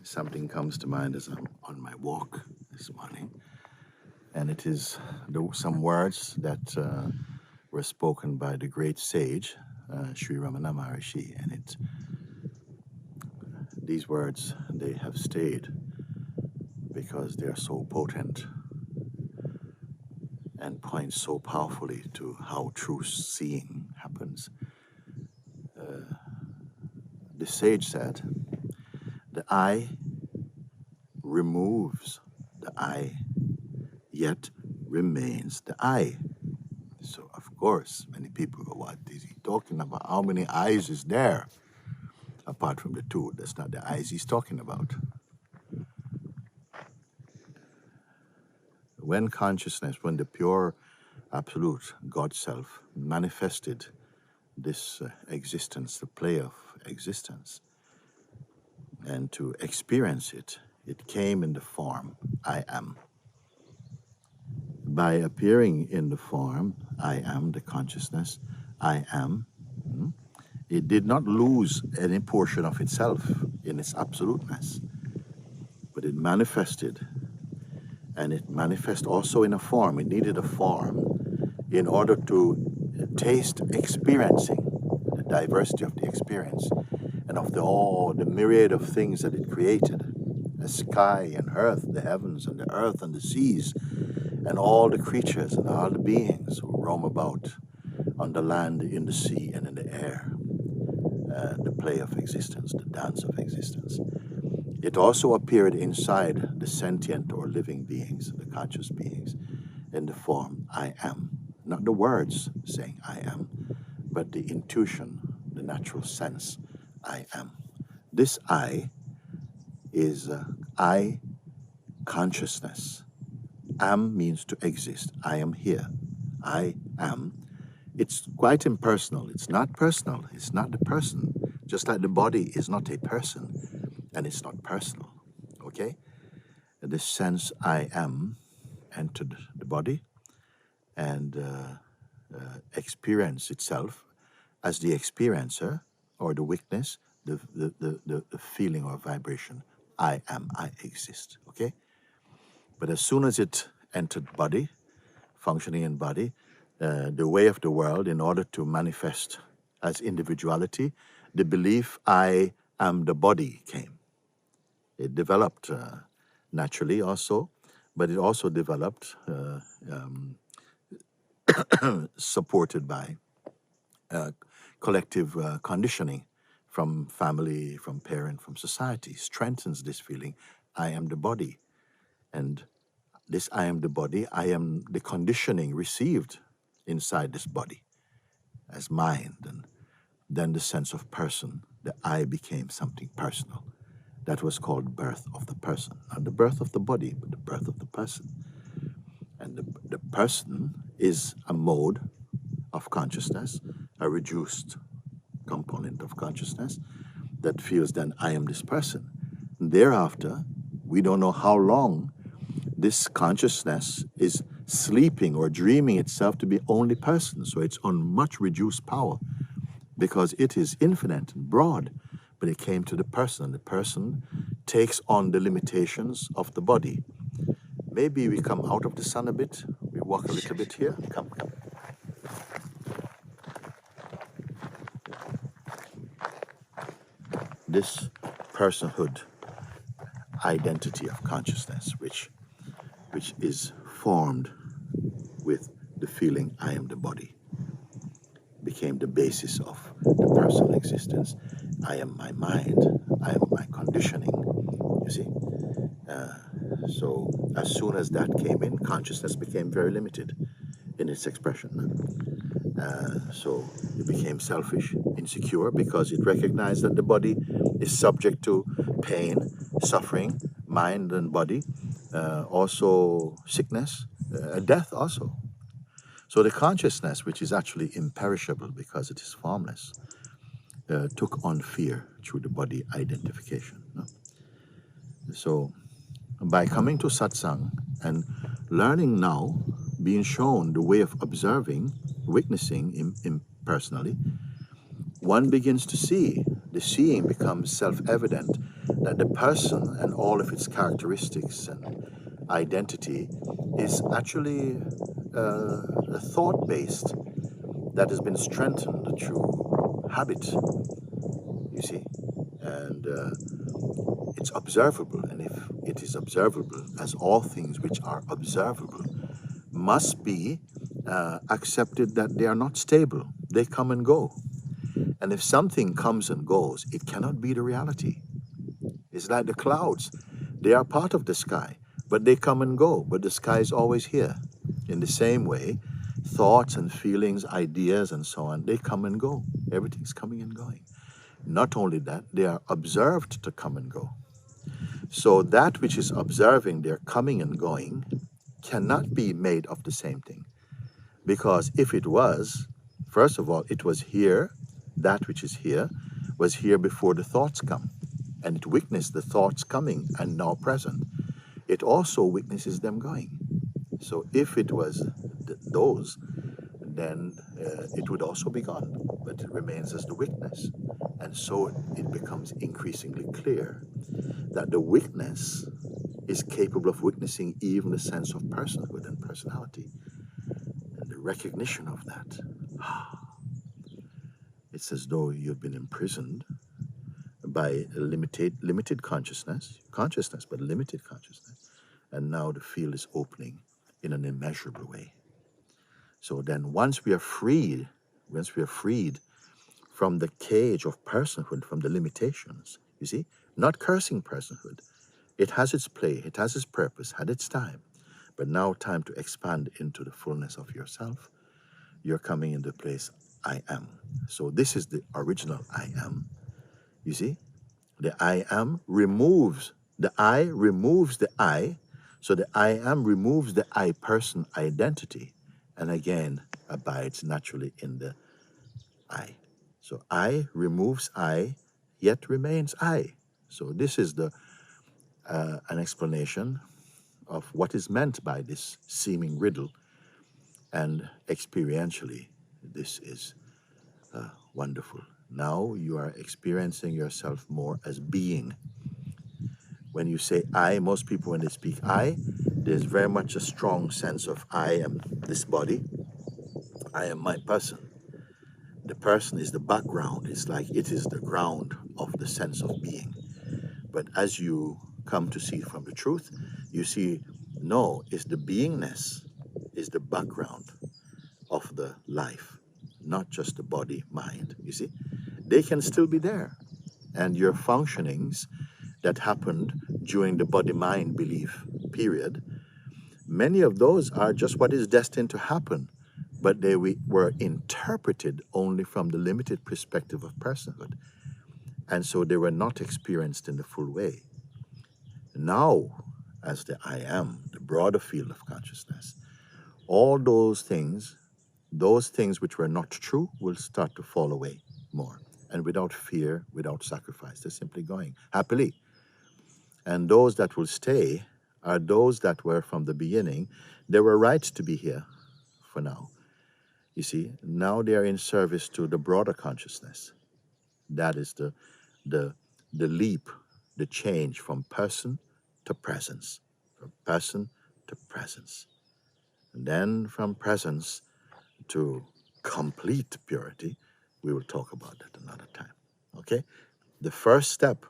something comes to mind as I'm on my walk this morning, and it is some words that were spoken by the great sage, Sri Ramana Maharshi, and these words, they have stayed because they are so potent and point so powerfully to how true seeing happens. The sage said, the eye removes the eye, yet remains the eye. So, of course, many people go, what is he talking about? How many eyes is there? Apart from the two, that's not the eyes he's talking about. When consciousness, when the pure, absolute God Self manifested this existence, the play of existence, and to experience it, it came in the form, I am. By appearing in the form, I am, the consciousness, I am, it did not lose any portion of itself in its absoluteness, but it manifested, and it manifests also in a form. It needed a form in order to taste experiencing the diversity of the experience and of the myriad of things that it created, the sky and earth, the heavens and the earth and the seas, and all the creatures and all the beings who roam about on the land, in the sea, and in the air. The play of existence, the dance of existence. It also appeared inside the sentient or living beings, the conscious beings, in the form I am. Not the words saying I am, but the intuition, the natural sense, I am. This I is I consciousness. Am means to exist. I am here. I am. It's quite impersonal. It's not personal. It's not the person. Just like the body is not a person, and it's not personal. Okay? This sense I am entered the body and experience itself as the experiencer or the witness, the feeling or vibration. I am, I exist. Okay? But as soon as it entered body, functioning in body, the way of the world, in order to manifest as individuality, the belief I am the body came. It developed naturally also, but it also developed supported by collective conditioning from family, from parent, from society, strengthens this feeling, I am the body. And this I am the body, I am the conditioning received inside this body as mind. And then the sense of person, the I became something personal. That was called birth of the person. Not the birth of the body, but the birth of the person. And the person is a mode of consciousness, a reduced component of consciousness that feels then I am this person. And thereafter, we don't know how long this consciousness is sleeping or dreaming itself to be only person. So it's on much reduced power because it is infinite and broad, but it came to the person, and the person takes on the limitations of the body. Maybe we come out of the sun a bit, we walk a little bit here. Come. This personhood identity of consciousness, which is formed with the feeling I am the body, became the basis of the personal existence. I am my mind, I am my conditioning, you see. So as soon as that came in, consciousness became very limited in its expression. So it became selfish, insecure, because it recognized that the body is subject to pain, suffering, mind and body, also sickness, death also. So the consciousness, which is actually imperishable because it is formless, took on fear through the body identification. No? So by coming to Satsang and learning now, being shown the way of observing, witnessing impersonally, one begins to see. The seeing becomes self-evident that the person and all of its characteristics and identity is actually a thought-based that has been strengthened through habit, you see, and it's observable. And if it is observable, as all things which are observable must be accepted that they are not stable, they come and go. And if something comes and goes, it cannot be the reality. It's like the clouds. They are part of the sky, but they come and go, but the sky is always here. In the same way, thoughts and feelings, ideas and so on, they come and go. Everything's coming and going. Not only that, they are observed to come and go. So that which is observing their coming and going cannot be made of the same thing. Because if it was, first of all, it was here, that which is here, was here before the thoughts come. And it witnessed the thoughts coming and now present. It also witnesses them going. So if it was those, then it would also be gone. But it remains as the witness. And so it becomes increasingly clear that the witness is capable of witnessing even the sense of personhood and personality. And the recognition of that. It's as though you've been imprisoned by a limited consciousness, but limited consciousness. And now the field is opening in an immeasurable way. So then once we are freed from the cage of personhood, from the limitations, you see, not cursing personhood. It has its play, it has its purpose, had its time. But now time to expand into the fullness of yourself. You're coming in the place I am. So this is the original I am. You see? The I am removes, the I removes the I. So the I am removes the I person identity. And again, abides naturally in the I. So I removes I, yet remains I. So this is the an explanation of what is meant by this seeming riddle. And experientially, this is wonderful. Now you are experiencing yourself more as being. When you say I, most people when they speak I, there's very much a strong sense of I am this body, I am my person. The person is the background. It's like it is the ground of the sense of being. But as you come to see from the truth, you see, no, it's the beingness, is the background of the life, not just the body, mind, you see. They can still be there. And your functionings that happened during the body-mind belief period, many of those are just what is destined to happen, but they were interpreted only from the limited perspective of personhood. And so they were not experienced in the full way. Now, as the I am, the broader field of consciousness, all those things which were not true will start to fall away more. And without fear, without sacrifice, they're simply going happily. And those that will stay are those that were from the beginning. They were right to be here for now. You see, now they are in service to the broader consciousness. That is the leap, the change from person to presence, from person to presence. And then from presence to complete purity. We will talk about that another time. Okay? The first step,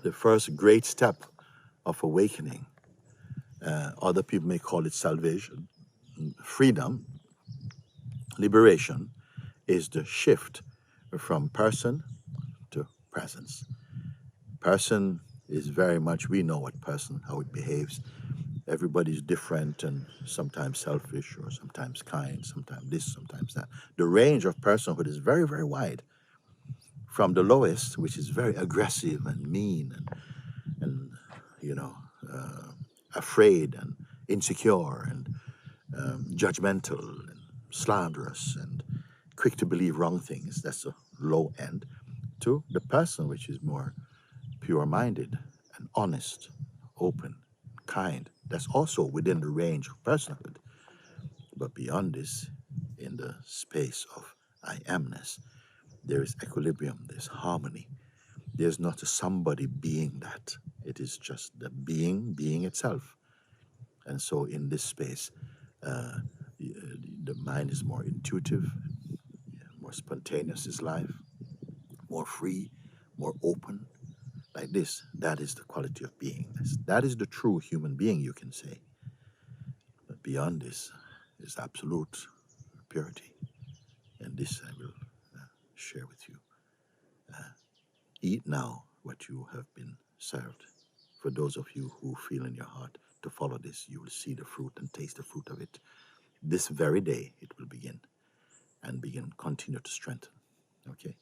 the first great step of awakening, other people may call it salvation, freedom, liberation, is the shift from person to presence. Person is very much, we know what person, how it behaves. Everybody's different and sometimes selfish or sometimes kind, sometimes this, sometimes that. The range of personhood is very, very wide. From the lowest, which is very aggressive and mean and afraid and insecure and judgmental and slanderous and quick to believe wrong things, that's the low end, to the person which is more pure-minded and honest, open, kind. That's also within the range of personhood. But beyond this, in the space of I amness, there is equilibrium, there's harmony, There's not a somebody being that. It is just the being itself. And so in this space, the mind is more intuitive, more spontaneous is life, more free, more open. Like this, that is the quality of beingness. That is the true human being, you can say. But beyond this is absolute purity. And this I will share with you. Eat now what you have been served. For those of you who feel in your heart to follow this, you will see the fruit and taste the fruit of it. This very day it will begin and continue to strengthen. Okay?